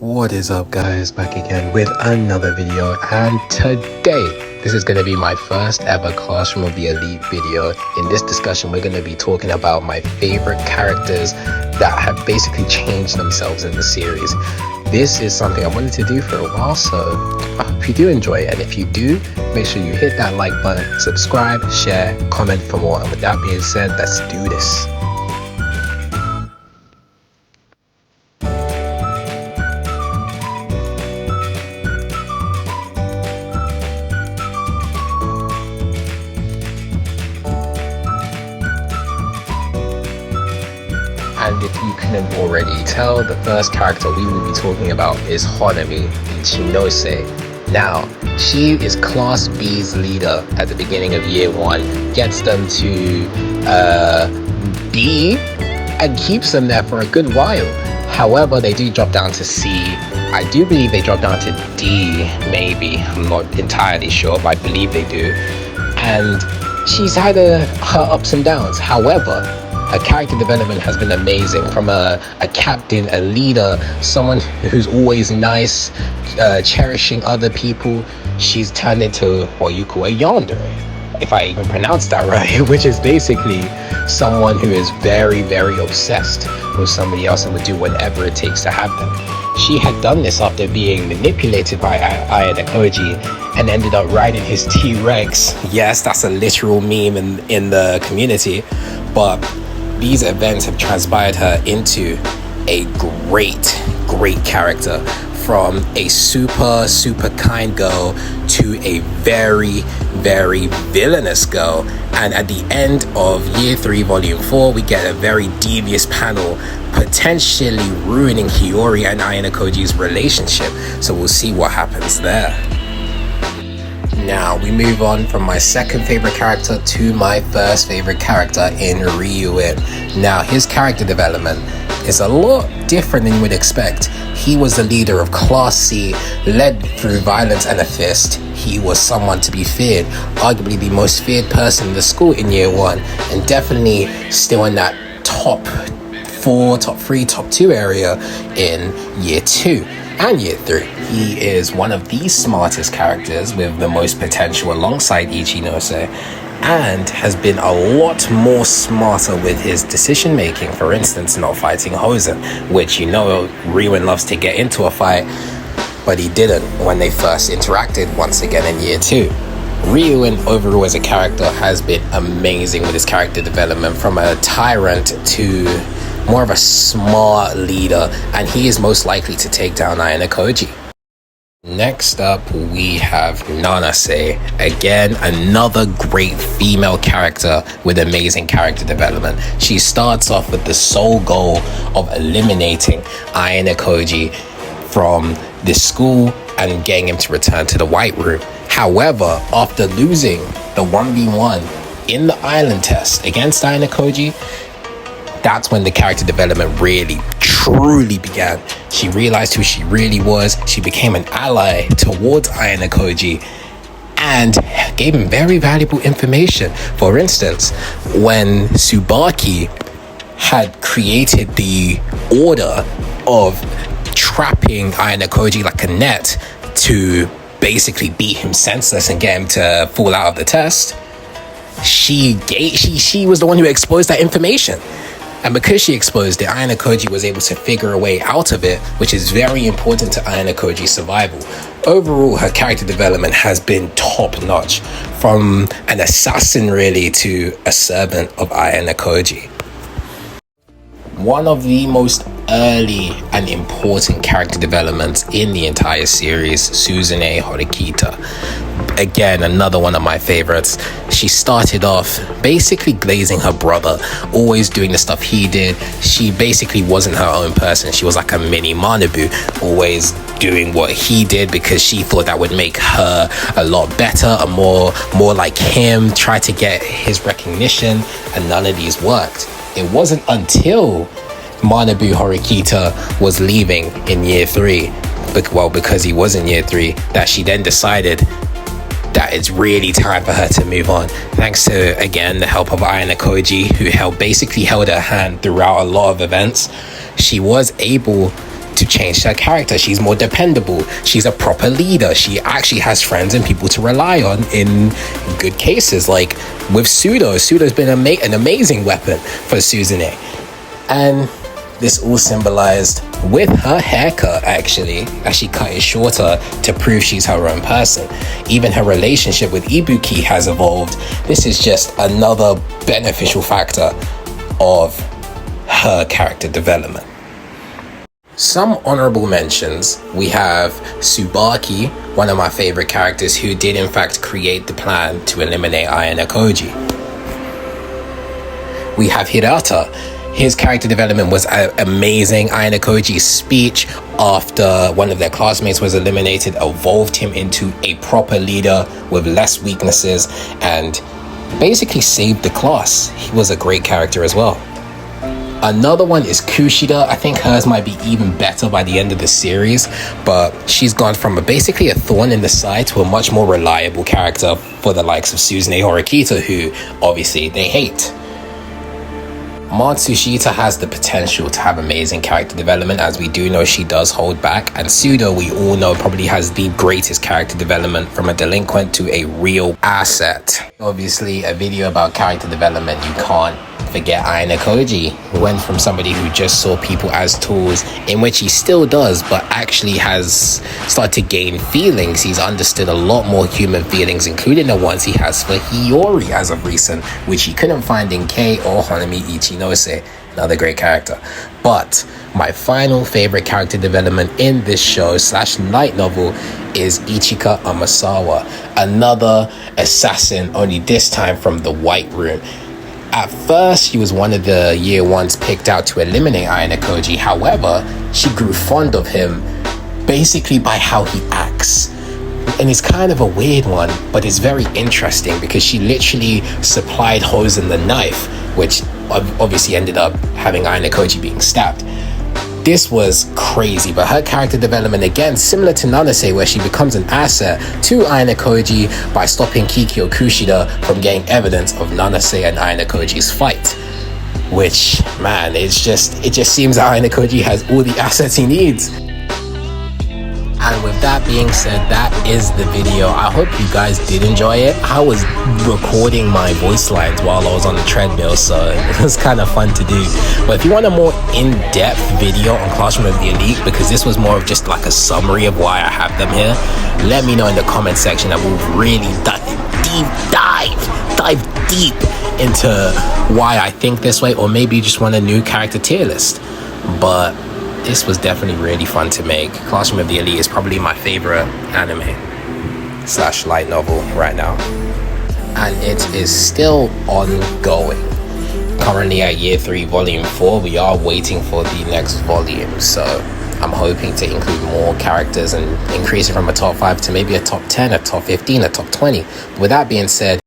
What is up, guys? Back again with another video, and today this is going to be my first ever Classroom of the Elite video. In this discussion, we're going to be talking about my favorite characters that have basically changed themselves in the series. This is something I wanted to do for a while, so I hope you do enjoy it, and if you do, make sure you hit that like button, subscribe, share, comment for more. And with that being said, let's do this. And if you couldn't already tell, the first character we will be talking about is Hanami Ichinose. Now, she is Class B's leader at the beginning of year 1, gets them to B, and keeps them there for a good while. However, they do drop down to C. I do believe they drop down to D, maybe. I'm not entirely sure, but I believe they do. And she's had her ups and downs. However, her character development has been amazing. From a captain, a leader, someone who's always nice, cherishing other people, she's turned into what you call a yandere, if I even pronounced that right, which is basically someone who is very, very obsessed with somebody else and would do whatever it takes to have them. She had done this after being manipulated by Ichinose and ended up riding his T-Rex. Yes, that's a literal meme in the community, but these events have transpired her into a great character, from a super kind girl to a very villainous girl. And at the end of year 3 volume 4, we get a very devious panel potentially ruining Hiyori and Ayanokoji's relationship, so we'll see what happens there. Now we move on from my second favorite character to my first favorite character in Ryuen. Now his character development is a lot different than you would expect. He was the leader of Class C, led through violence and a fist. He was someone to be feared, arguably the most feared person in the school in year 1, and definitely still in that top 4, top 3, top 2 area in year 2. And year 3, he is one of the smartest characters with the most potential alongside Ichinose, and has been a lot more smarter with his decision making. For instance, not fighting Hosen, which Ryuen loves to get into a fight, but he didn't when they first interacted once again in year 2. Ryuen overall as a character has been amazing with his character development, from a tyrant to more of a smart leader, and he is most likely to take down Ayanokoji. Next up, we have Nanase. Again, another great female character with amazing character development. She starts off with the sole goal of eliminating Ayanokoji from the school and getting him to return to the White Room. However, after losing the 1v1 in the island test against Ayanokoji, that's when the character development really truly began. She realized who she really was. She became an ally towards Ayanokoji and gave him very valuable information. For instance, when Tsubaki had created the order of trapping Ayanokoji like a net to basically beat him senseless and get him to fall out of the test, she was the one who exposed that information. And because she exposed it, Ayanokoji was able to figure a way out of it, which is very important to Ayanokoji's survival. Overall, her character development has been top-notch, from an assassin really to a servant of Ayanokoji. One of the most early and important character developments in the entire series, Suzune Horikita. Again, another one of my favorites. She started off basically glazing her brother, always doing the stuff he did. She basically wasn't her own person. She was like a mini Manabu, always doing what he did because she thought that would make her a lot better, a more like him, try to get his recognition, and none of these worked. It wasn't until Manabu Horikita was leaving in year 3, because he was in year 3, that she then decided that it's really time for her to move on. Thanks to, again, the help of Ayanokoji, who basically held her hand throughout a lot of events, she was able to change her character. She's more dependable. She's a proper leader. She actually has friends and people to rely on in good cases. Like with Sudo's been an amazing weapon for Suzune. And this all symbolized with her haircut, actually, as she cut it shorter to prove she's her own person. Even her relationship with Ibuki has evolved. This is just another beneficial factor of her character development. Some honorable mentions. We have Tsubaki, one of my favorite characters, who did in fact create the plan to eliminate Ayane Koji. We have Hirata. His character development was amazing. Ayane Koji's speech after one of their classmates was eliminated evolved him into a proper leader with less weaknesses and basically saved the class. He was a great character as well. Another one is Kushida. I think hers might be even better by the end of the series, but she's gone from basically a thorn in the side to a much more reliable character for the likes of Suzune Horikita, who obviously they hate. Matsushita has the potential to have amazing character development, as we do know she does hold back, and Sudo, we all know, probably has the greatest character development from a delinquent to a real asset. Obviously, a video about character development, you can't forget Ayane Koji, who went from somebody who just saw people as tools, in which he still does, but actually has started to gain feelings. He's understood a lot more human feelings, including the ones he has for Hiyori as of recent, which he couldn't find in Kei or Hanami Ichinose, another great character. But my final favorite character development in this show / light novel is Ichika Amasawa, another assassin, only this time from the White Room. At first, she was one of the year ones picked out to eliminate Ayane Koji. However, she grew fond of him basically by how he acts. And it's kind of a weird one, but it's very interesting because she literally supplied Hosen the knife, which obviously ended up having Ayane Koji being stabbed. This was crazy, but her character development, again, similar to Nanase, where she becomes an asset to Ayane Koji by stopping Kikyo Kushida from getting evidence of Nanase and Ayane Koji's fight. Which, man, it just seems that Ayane Koji has all the assets he needs. And with that being said, that is the video. I hope you guys did enjoy it. I was recording my voice lines while I was on the treadmill, so it was kind of fun to do. But if you want a more in-depth video on Classroom of the Elite, because this was more of just like a summary of why I have them here, let me know in the comment section, and we'll really dive deep into why I think this way, or maybe you just want a new character tier list. But this was definitely really fun to make. Classroom of the Elite is probably my favorite anime / light novel right now, and it is still ongoing. Currently at year 3 volume 4. We are waiting for the next volume, so I'm hoping to include more characters and increase it from a top 5 to maybe a top 10, a top 15, a top 20. With that being said,